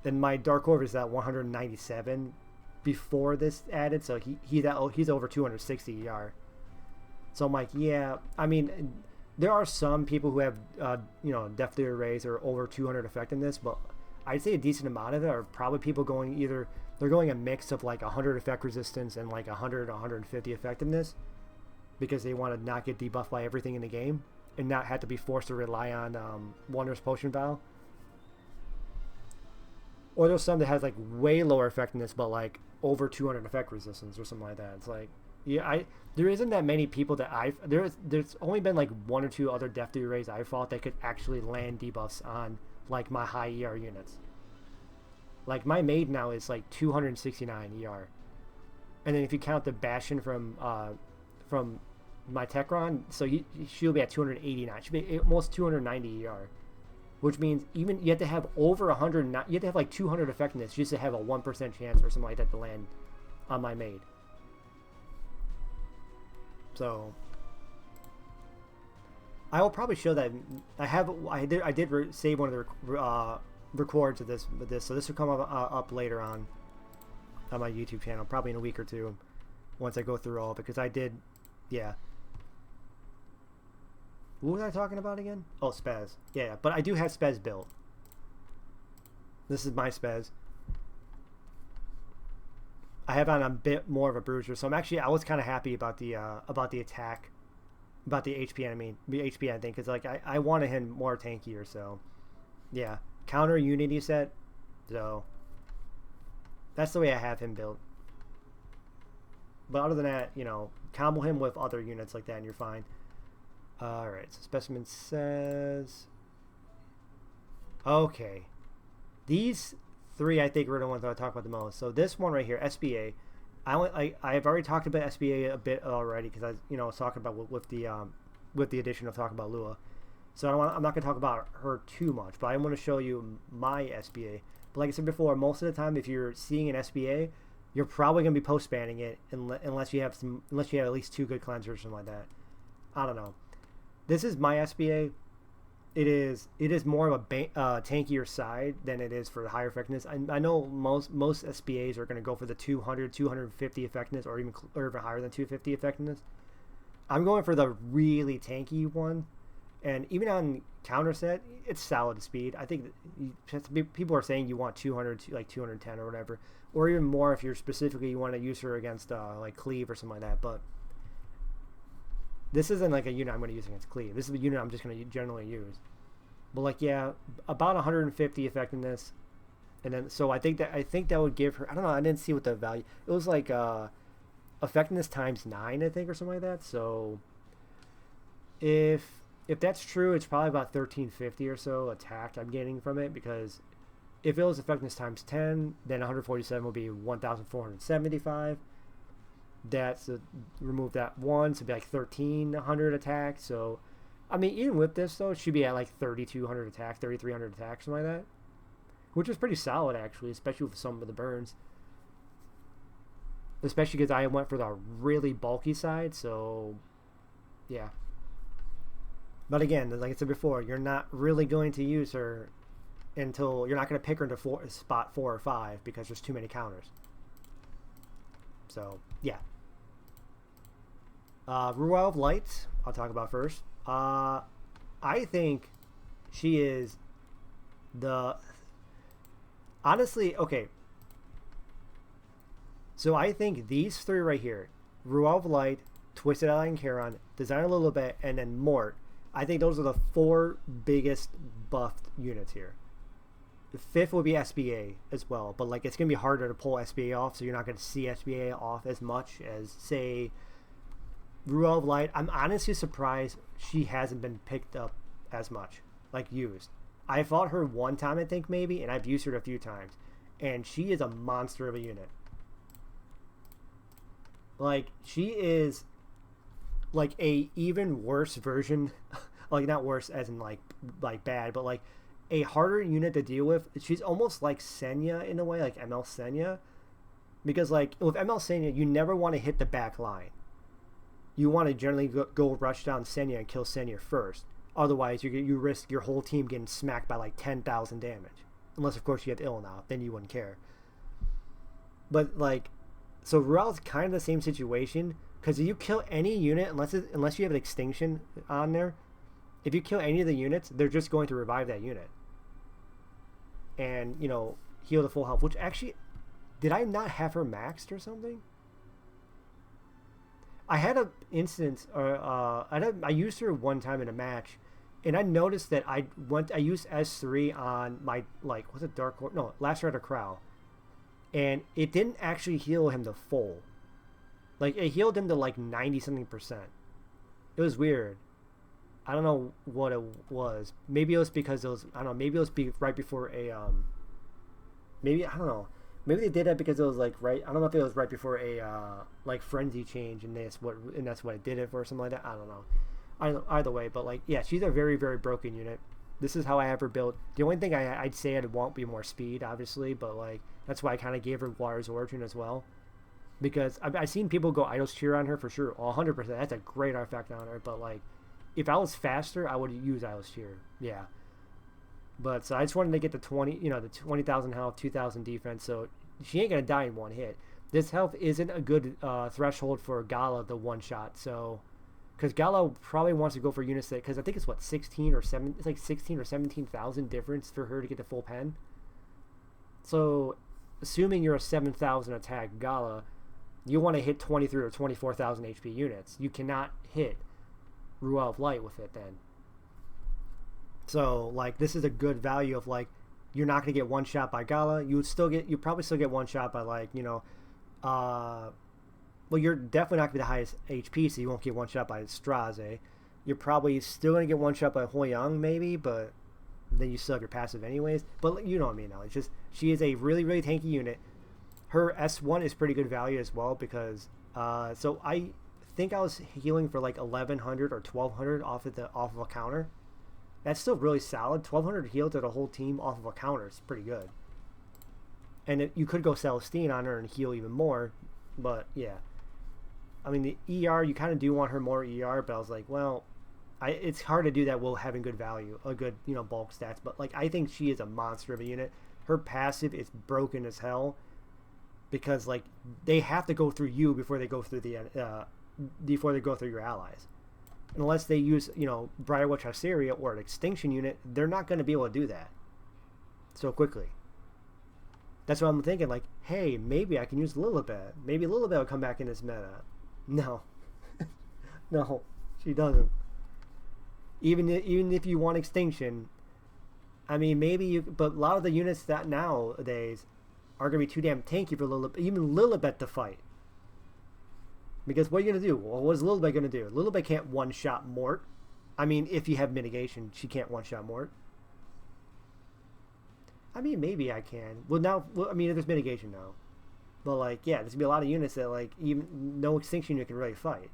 Then my Dark Orb is at 197 before this added, so he's over 260 ER. So I'm like, yeah, I mean, there are some people who have Death Dealer Rays or over 200 effectiveness, but I'd say a decent amount of it are probably people going they're going a mix of like 100 effect resistance and like 100 150 effectiveness, because they want to not get debuffed by everything in the game and not have to be forced to rely on Wondrous Potion Vow. Or there's some that has like way lower effectiveness but like over 200 effect resistance or something like that. It's like, yeah, there isn't that many people that there's only been like one or two other Death Dealer Rays I've fought that could actually land debuffs on like my high ER units. Like my Maid now is like 269 ER, and then if you count the Bastion from my Techron, so she'll be at 289. She'll be almost 290 ER, which means even you have to have over 100. You have to have like 200 effectiveness just to have a 1% chance or something like that to land on my Maid. So I will probably show that I did save one of the records of this with this, so this will come up later on my YouTube channel, probably in a week or two, once I go through all, because I did, yeah. What was I talking about again? Oh, Spez. Yeah, but I do have Spez built. This is my Spez. I have on a bit more of a bruiser, so I was kind of happy about the attack, about the HP. I mean, the HP, I think, because like I wanted him more tankier. So, yeah, counter Unity set. So that's the way I have him built. But other than that, combo him with other units like that, and you're fine. All right. So Specimen says, okay, these three I think are the ones that I talk about the most. So this one right here, SBA, I've already talked about SBA a bit already, because I was talking about with the addition of talking about Lua. So I'm not going to talk about her too much, but I want to show you my SBA. But like I said before, most of the time if you're seeing an SBA, you're probably going to be post banning it unless you have at least 2 good cleansers or something like that. I don't know. This is my SBA. It is more of a tankier side than it is for the higher effectiveness. I know most SBAs are going to go for the 200, 250 effectiveness, or even higher than 250 effectiveness. I'm going for the really tanky one, and even on counter set, it's solid speed. I think people are saying you want 200, like 210 or whatever, or even more if you're specifically you want to use her against like Cleave or something like that. But this isn't like a unit I'm going to use against Cleave. This is a unit I'm just going to generally use. But like, yeah, about 150 effectiveness, and then so I think that would give her, I don't know, I didn't see what the value. It was like effectiveness times 9, I think, or something like that. So if that's true, it's probably about 1350 or so attack I'm getting from it, because if it was effectiveness times 10, then 147 would be 1475. That's remove that 1, so it'd be like 1300 attack. So I mean, even with this though, it should be at like 3200 attack, 3300 attack, something like that, which is pretty solid actually, especially with some of the burns. Especially because I went for the really bulky side, so yeah. But again, like I said before, you're not really going to use her until you're not going to pick her into spot 4 or 5 because there's too many counters. So yeah. Ruel of Light, I'll talk about first. I think she is honestly, okay. So I think these 3 right here, Ruel of Light, Twisted Ally and Charon, Design a Little Bit, and then Mort, I think those are the 4 biggest buffed units here. The 5th would be SBA as well, but like it's gonna be harder to pull SBA off, so you're not gonna see SBA off as much as say Ruel of Light. I'm honestly surprised she hasn't been picked up as much, like used. I fought her one time, I think, maybe, and I've used her a few times. and she is a monster of a unit. Like, she is like a even worse version, like not worse as in like bad, but like a harder unit to deal with. She's almost like Senya in a way, like ML Senya, because like with ML Senya, you never want to hit the back line. You want to generally go rush down Senya and kill Senya first. Otherwise, you risk your whole team getting smacked by like 10,000 damage. Unless, of course, you have ill now. Then you wouldn't care. But, like, so Ruel's kind of the same situation. Because if you kill any unit, unless you have an extinction on there, if you kill any of the units, they're just going to revive that unit. And, you know, heal the full health. Which actually, did I not have her maxed or something? I had an instance, I used her one time in a match, and I noticed that I used S3 on my, like, what's it, Dark Horse? No, Last Rider Crow. And it didn't actually heal him to full. Like, it healed him to, like, 90-something%. It was weird. I don't know what it was. Maybe it was because it was, I don't know, maybe it was right before a, maybe, I don't know. Maybe they did that because it was like right. I don't know if it was right before a like frenzy change, and that's what it did it for, or something like that. I don't know. Either way, but like yeah, she's a very very broken unit. This is how I have her built. The only thing I'd say I'd want be more speed, obviously, but like that's why I kind of gave her Water's Origin as well, because I've seen people go Idol's Cheer on her for sure, 100%. That's a great artifact on her, but like if I was faster, I would use Idol's Cheer. Yeah. But so I just wanted to get the 20,000 health, 2,000 defense. So she ain't gonna die in one hit. This health isn't a good threshold for Gala, the one shot. So, because Gala probably wants to go for units that, because I think it's what 16 or 7. It's like 16 or 17,000 difference for her to get the full pen. So, assuming you're a 7,000 attack Gala, you want to hit 23 or 24,000 HP units. You cannot hit Ruel of Light with it then. So, like, this is a good value of, like, you're not going to get one shot by Gala. You probably still get one shot by, like, you know, well, you're definitely not going to be the highest HP, so you won't get one shot by Straze. You're probably still going to get one shot by Hoyang, maybe, but then you still have your passive anyways. But you know what I mean, now. It's just, she is a really, really tanky unit. Her S1 is pretty good value as well, because, so I think I was healing for, like, 1,100 or 1,200 off of a counter. That's still really solid. 1,200 heal to the whole team off of a counter is pretty good. And you could go Celestine on her and heal even more. But, yeah. I mean, the ER, you kind of do want her more ER. But I was like, well, it's hard to do that while having good value. A good, you know, bulk stats. But, like, I think she is a monster of a unit. Her passive is broken as hell. Because, like, they have to go through you before they go through your allies. Unless they use, you know, Briarwatch Hysteria or an Extinction unit, they're not going to be able to do that so quickly. That's what I'm thinking, like, hey, maybe I can use Lilibet. Maybe Lilibet will come back in this meta. No. No, she doesn't. Even if you want Extinction, I mean, maybe you... But a lot of the units that nowadays are going to be too damn tanky for Lilibet, even Lilibet to fight. Because what are you going to do? Well, what is Lilibet going to do? Lilibet can't one-shot Mort. I mean, if you have mitigation, she can't one-shot Mort. I mean, maybe I can. I mean, there's mitigation now. But, like, yeah, there's going to be a lot of units that, like, even no Extinction you can really fight.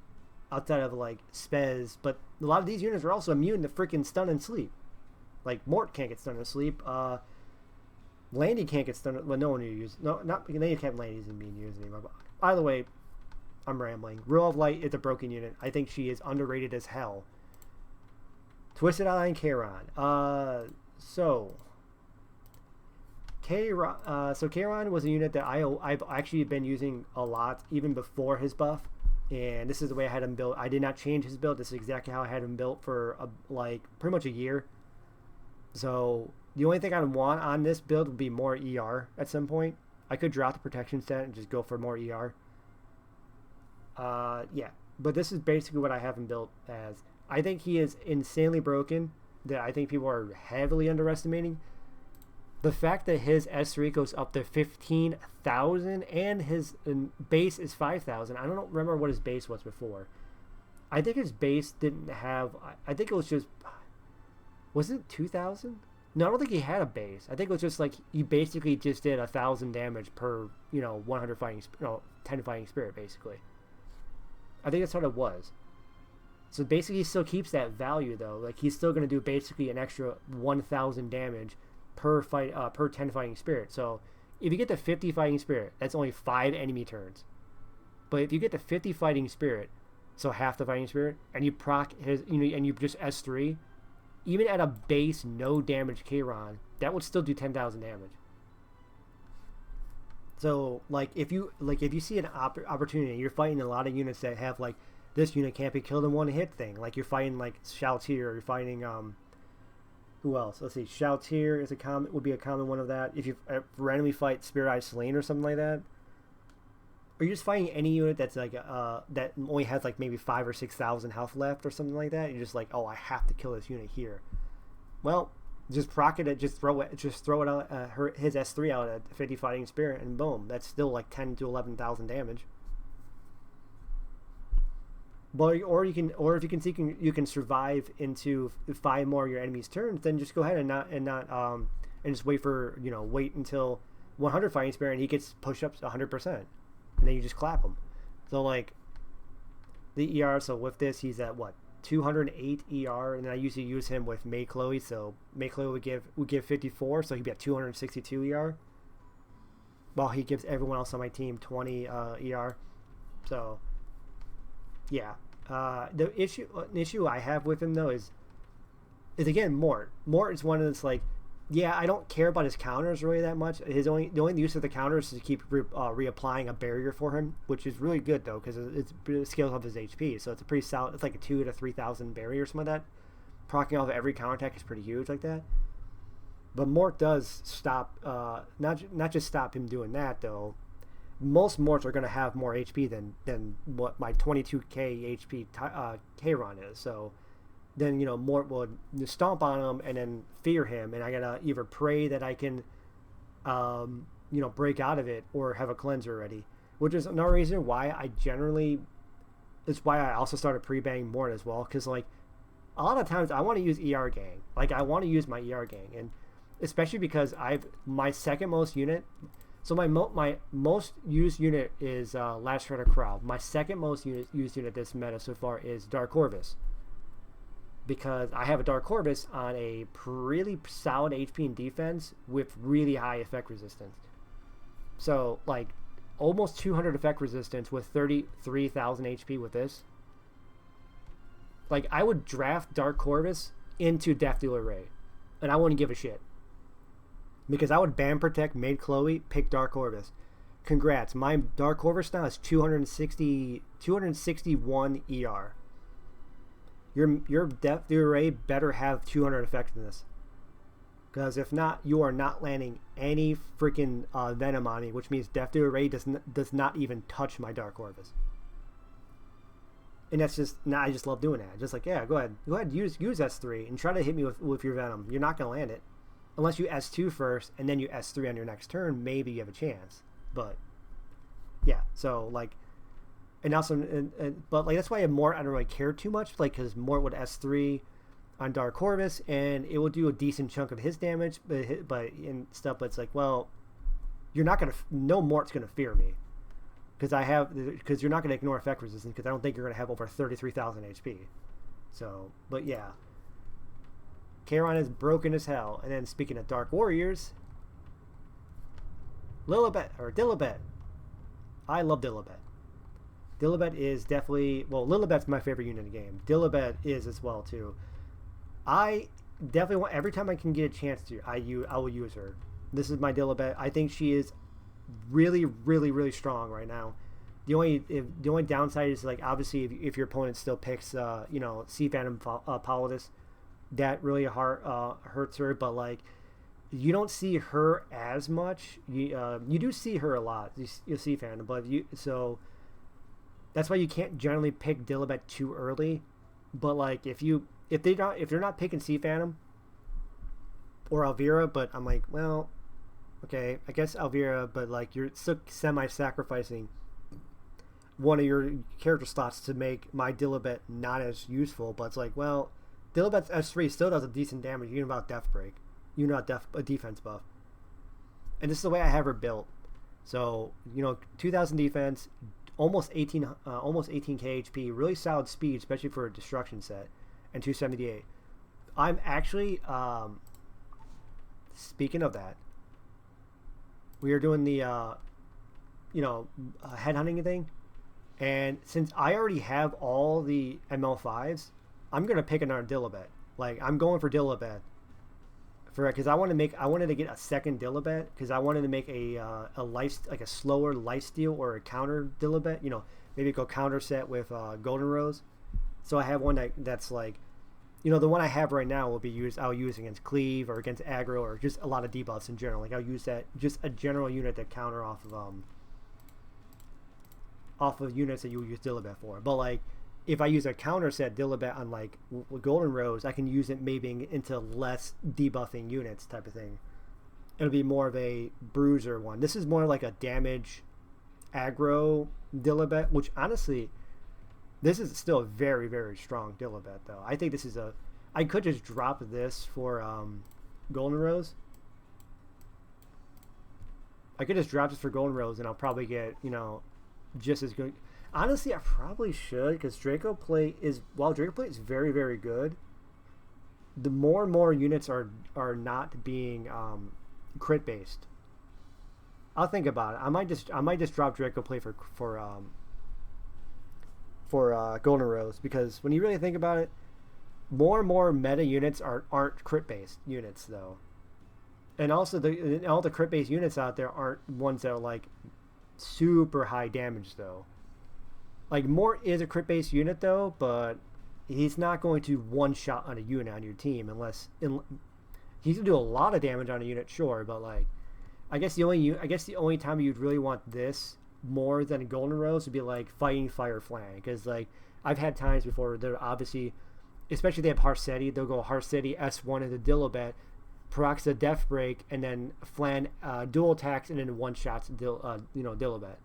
Outside of, like, Spez. But a lot of these units are also immune to freaking stun and sleep. Like, Mort can't get stun and sleep. Landy can't get stun. Well, no one uses. No, not Landy can't. Landy isn't being used anymore. But either way, I'm rambling. Ruel of Light is a broken unit. I think she is underrated as hell. Twisted Eye and Kairon. So Kairon was a unit that I've actually been using a lot even before his buff, and this is the way I had him built. I did not change his build. This is exactly how I had him built for like pretty much a year. So the only thing I want on this build would be more ER at some point. I could drop the protection stat and just go for more ER. Yeah, but this is basically what I have him built as. I think he is insanely broken, that I think people are heavily underestimating. The fact that his S3 goes up to 15,000 and his base is 5,000. I don't remember what his base was before. I think his base didn't have, I think it was just, was it 2,000? No, I don't think he had a base. I think it was just like you basically just did 1,000 damage per 100 fighting, 10 fighting spirit basically. I think that's what it was. So basically, he still keeps that value though. Like he's still going to do basically an extra 1,000 damage per fight per 10 fighting spirit. So if you get the 50 fighting spirit, that's only 5 enemy turns. But if you get the 50 fighting spirit, so half the fighting spirit, and you proc his, and you just S3, even at a base no damage Kayron, that would still do 10,000 damage. So if you see an opportunity, you're fighting a lot of units that have like this unit can't be killed in one hit thing. Like you're fighting like Shoutir, you're fighting who else? Let's see, Shoutir is would be a common one of that. If you randomly fight Spirit Eye Slain or something like that, or you're just fighting any unit that's like that only has like maybe 5,000 or 6,000 health left or something like that. You're just like, oh, I have to kill this unit here. Well, just proc it, just throw it out, his S3 out at 50 fighting spirit, and boom, that's still like 10 to 11,000 damage. But or if you can see you can survive into 5 more of your enemy's turns, then just go ahead and just wait until 100 fighting spirit and he gets push-ups 100%, and then you just clap him. So like the ER, so with this he's at what, 208 ER, and then I usually use him with May Chloe, so May Chloe would give 54, so he'd be at 262 ER, while he gives everyone else on my team 20 ER. So yeah, the issue I have with him though is again Mort. Mort is one of those like, yeah, I don't care about his counters really that much. The only use of the counters is to keep reapplying a barrier for him, which is really good though because it scales off his HP. So it's a pretty solid. It's like a 2,000 to 3,000 barrier or something like that. Proccing off every counterattack is pretty huge like that. But Mort does stop, not just stop him doing that though. Most Morts are going to have more HP than what my 22k HP Kayron is. So then Mort would stomp on him and then fear him, and I gotta either pray that I can break out of it or have a cleanser ready, which is another reason why it's why I also started pre-banging Mort as well, because like a lot of times I want to use ER gang, like I want to use my ER gang, and especially because my second most unit. So my most used unit is Last Shredder Crowd. My second most used unit this meta so far is Dark Corvus, because I have a Dark Corvus on a really solid HP and defense with really high effect resistance. So like almost 200 effect resistance with 33,000 HP with this. Like I would draft Dark Corvus into Death Dealer Ray, and I wouldn't give a shit. Because I would ban protect, made Chloe, pick Dark Corvus. Congrats. My Dark Corvus now is 261 ER. Your Death Dealer Ray better have 200 effectiveness. Because if not, you are not landing any freaking Venom on me, which means Death Dealer Ray does not even touch my Dark Corvus. And that's just, I just love doing that. Just like, yeah, go ahead, use S3 and try to hit me with your Venom. You're not going to land it. Unless you S2 first and then you S3 on your next turn, maybe you have a chance. But yeah, so like, and also, but like that's why Mort I don't really care too much, like because Mort would S3 on Dark Corvus and it will do a decent chunk of his damage, but stuff. But it's like, well, you're not gonna, no Mort's gonna fear me because you're not gonna ignore effect resistance, because I don't think you're gonna have over 33,000 HP. So, but yeah. Kayron is broken as hell. And then speaking of Dark Warriors, Dilibet. I love Dilibet. Dilibet is definitely, well, Lilibet's my favorite unit in the game. Dilibet is as well too. I definitely want, every time I can get a chance to, I will use her. This is my Dilibet. I think she is really, really, really strong right now. The only downside is like obviously if your opponent still picks Sea Phantom Paladus, that really hurts her, but like you don't see her as much. You do see her a lot. You see Phantom, but so that's why you can't generally pick Dilibet too early. But like if they're not picking Sea Phantom or Elvira, but I'm like, well, okay, I guess Elvira, but like you're still semi-sacrificing one of your character slots to make my Dilibet not as useful. But it's like, well, Dilibet's S3 still does a decent damage even without Death Break. a defense buff. And this is the way I have her built. So 2,000 defense, almost 18 k HP, really solid speed, especially for a destruction set, and 278. I'm actually speaking of that, we are doing the headhunting thing, and since I already have all the ML5s, I'm gonna pick another Dilibet. Like, I'm going for Dilibet because I wanted to get a second Dilibet because I wanted to make a slower lifesteal or a counter Dilibet. Maybe go counter set with Golden Rose. So I have one that's like, the one I have right now I'll use against cleave or against aggro or just a lot of debuffs in general. Like, I'll use that, just a general unit that counter off of units that you would use Dilibet for. But like, if I use a counter set Dilibet on like Golden Rose, I can use it maybe into less debuffing units type of thing. It'll be more of a bruiser one. This is more like a damage aggro Dilibet, which honestly, this is still a very, very strong Dilibet though. I think this is I could just drop this for Golden Rose. I could just drop this for Golden Rose and I'll probably get, just as good. Honestly, I probably should, because while Draco Plate is very, very good, the more and more units are not being crit based. I'll think about it. I might just drop Draco Plate for Golden Rose, because when you really think about it, more and more meta units aren't crit based units though, and also all the crit based units out there aren't ones that are like super high damage though. Like, Mort is a crit-based unit, though, but he's not going to one-shot on a unit on your team he's gonna do a lot of damage on a unit, sure, but like, I guess the only time you'd really want this more than Golden Rose would be like fighting Fire Flan, because like, I've had times before they're obviously, especially if they have Harsetti, they'll go Harsetti S1 into Dilibet, procs a Death Break, and then Flan dual attacks and then one-shots Dilibet.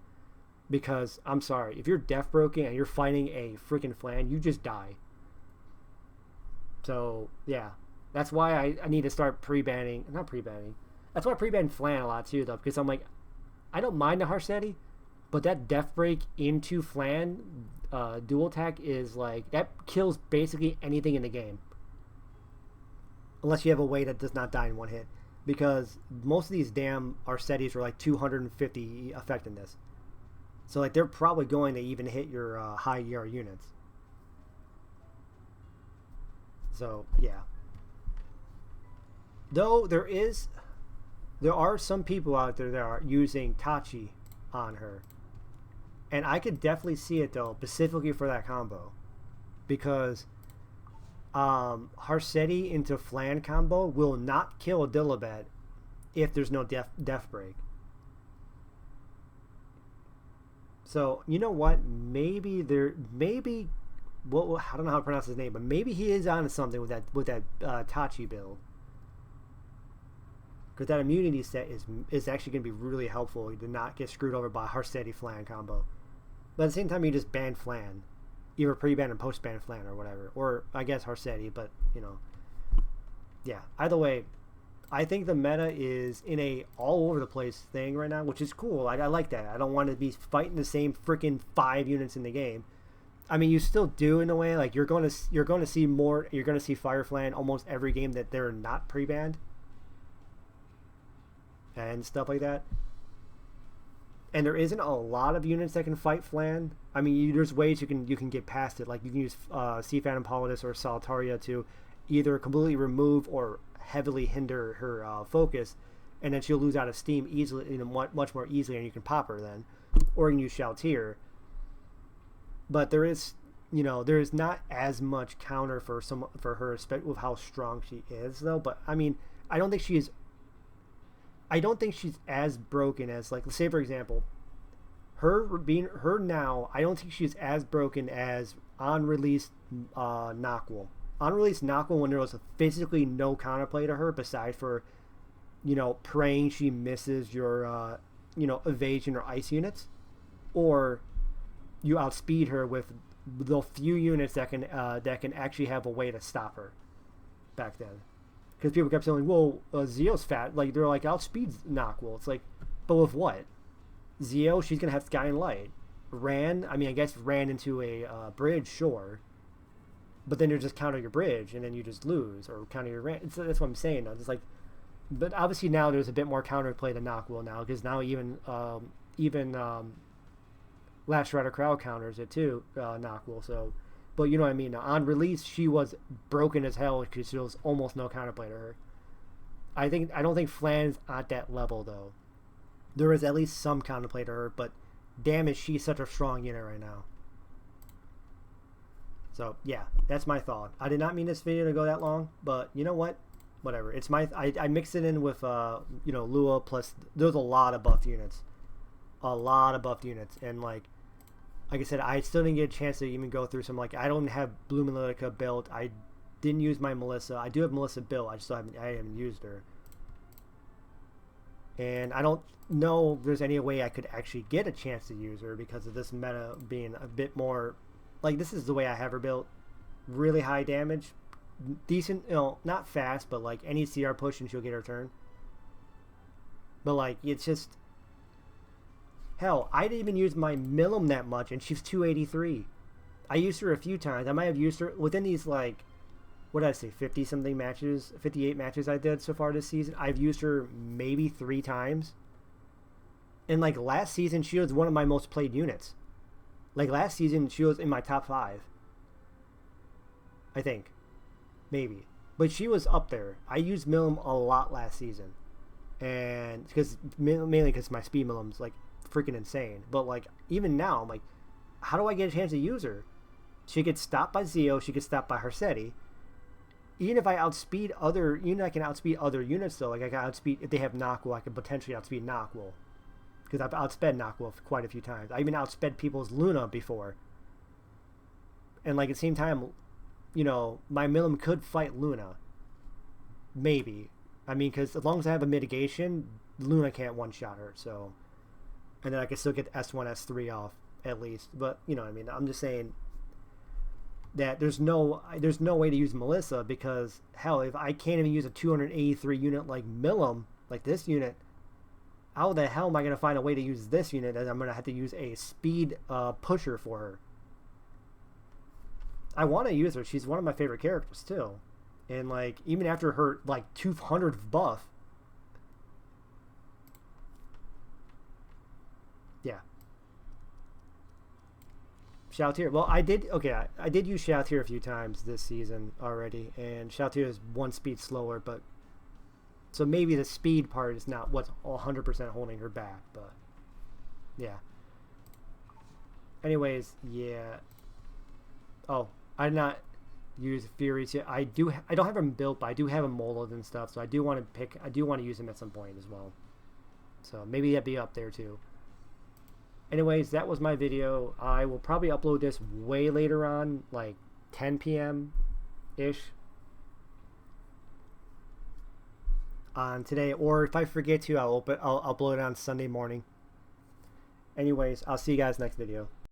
Because, I'm sorry, if you're Death Broken and you're fighting a freaking Flan, you just die. So, yeah. That's why I need to start pre-banning. Not pre-banning. That's why I pre-ban Flan a lot, too, though. Because I'm like, I don't mind the Harsetti, but that Death Break into Flan dual attack is like, that kills basically anything in the game. Unless you have a way that does not die in one hit. Because most of these damn Arsettis are like 250 effectiveness. So, like, they're probably going to even hit your high ER units. So, yeah. Though there are some people out there that are using Tachi on her. And I could definitely see it, though, specifically for that combo. Because Harsetti into Flan combo will not kill a Dilibet if there's no Death Break. So, you know what? I don't know how to pronounce his name, but maybe he is onto something with that Tachi build. Because that immunity set is actually going to be really helpful to not get screwed over by Harsetti Flan combo. But at the same time, you just ban Flan. Either pre-ban and post-ban Flan or whatever. Or, I guess, Harsetti, but, yeah. Either way, I think the meta is in a all-over-the-place thing right now, which is cool. I like that. I don't want to be fighting the same freaking 5 units in the game. I mean, you still do in a way. Like, you're going to see more. You're going to see Fire Flan almost every game that they're not pre-banned and stuff like that. And there isn't a lot of units that can fight Flan. I mean, there's ways you can get past it. Like, you can use Sea Phantom Politis or Solitaria to either completely remove or heavily hinder her focus, and then she'll lose out of steam easily, much more easily, and you can pop her then. Or you can use Shaltir. But there is not as much counter for her, especially with how strong she is, though. But I mean, I don't think she's as broken as, like, let's say for example, her now. I don't think she's as broken as on release Nockwell. On release Nockwell, when there was physically no counterplay to her besides for, praying she misses your evasion or ice units, or you outspeed her with the few units that can actually have a way to stop her back then. Because people kept saying, well, Zio's fat. Like, they're like, outspeeds Noctwell. It's like, but with what? Zio, she's going to have Sky and Light. Ran, I mean, I guess ran into a bridge, sure. But then you just counter your bridge, and then you just lose. Or counter your ran. That's what I'm saying. It's like, but obviously now there's a bit more counterplay to Noctwell now. Because now even Last Rider Crowd counters it too, Noctwell. So, but you know what I mean. Now, on release, she was broken as hell because there was almost no counterplay to her. I don't think Flan's at that level though. There is at least some counterplay to her, but damn is she such a strong unit right now. So yeah, that's my thought. I did not mean this video to go that long, but you know what? Whatever. It's my I mixed it in with Lua plus. There's a lot of buffed units, and like I said, I still didn't get a chance to even go through some. Like, I don't have Blue Melodica built. I didn't use my Melissa. I do have Melissa built. I haven't used her. And I don't know if there's any way I could actually get a chance to use her because of this meta being a bit more... Like, this is the way I have her built. Really high damage. Decent, not fast, but like any CR push and she'll get her turn. But like, it's just... Hell, I didn't even use my Milim that much, and she's 283. I used her a few times. I might have used her within these, like, what did I say, 50-something matches, 58 matches I did so far this season. I've used her maybe 3 times. And, like, last season, she was one of my most played units. Like, last season, she was in my top 5. I think. Maybe. But she was up there. I used Milim a lot last season. And, mainly because my speed Milim's, like, freaking insane. But like, even now, I'm like, how do I get a chance to use her? She gets stopped by Zio, she gets stopped by Hersetti. Even if I outspeed other, I can outspeed other units though. Like, I can outspeed, if they have Noctwell, I can potentially outspeed Noctwell. Because I've outsped Noctwell quite a few times. I even outsped people's Luna before. And like, at the same time, my Milim could fight Luna. Maybe. I mean, because as long as I have a mitigation, Luna can't one-shot her, so... And then I can still get S1, S3 off, at least. But, you know what I mean? I'm just saying that there's no way to use Melissa because, hell, if I can't even use a 283 unit like Milim, like this unit, how the hell am I going to find a way to use this unit that I'm going to have to use a speed pusher for her? I want to use her. She's one of my favorite characters, too. And, like, even after her, like, 200th buff, yeah. Shoutir. Well, I did use Shoutir a few times this season already, and Shoutir is 1 speed slower, but so maybe the speed part is not what's 100% holding her back, but yeah. Anyways, yeah. Oh, I did not use Furies yet. I don't have them built, but I do have them molded and stuff, so I do want to use them at some point as well. So maybe that'd be up there too. Anyways, that was my video. I will probably upload this way later on, like 10 p.m.-ish on today. Or if I forget to, I'll upload it on Sunday morning. Anyways, I'll see you guys next video.